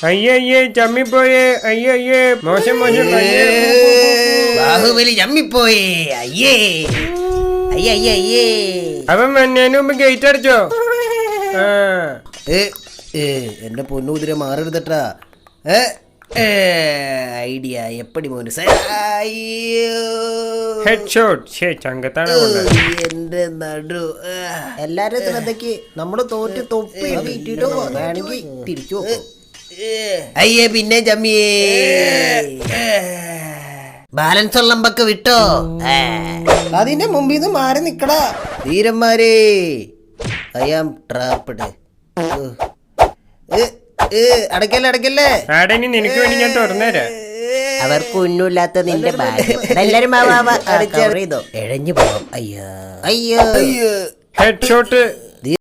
അയ്യേ ചമ്മിപ്പോയേ, അയ്യേ മോശം മോശം. ബാഹുബലി ചമ്മിപ്പോയേ. അയ്യേ അയ്യേ അയ്യേ അയ്യേ. അവൻ വന്നതിന് മുമ്പ് ഗേറ്റ് അടച്ചോ? എന്റെ പൊന്നുകുതിര മാറരുതട്ടാ. ഐഡിയ എപ്പടി മോന്. ഹെഡ്ഷോട്ട് ചങ്കത്താണ്. എന്റെ നടു. എല്ലാരും ശ്രദ്ധയ്ക്ക് നമ്മള് തോറ്റ് തൊപ്പി ഇട്ടിട്ടോ വേണമെങ്കിൽ തിരിച്ചു നോക്കും. അയ്യേ പിന്നെ ചമ്മിയേ. ബാലൻസ് ഉള്ളമ്പൊക്കെ വിട്ടോ. അതിന്റെ മുമ്പിൽ നിന്ന് മാറി നിക്കടാ ധീരന്മാരേ. I am trapped. അടക്കല്ലേ. നിനക്ക് വേണ്ടി ഞാൻ തുറന്നുതരാം. അവർക്ക് ഒന്നുമില്ലാത്ത നിന്റെ ഭാഗ്യം. എല്ലാരും എഴഞ്ഞു പോവാം. അയ്യോ അയ്യോ. ഹെഡ്ഷോട്ട്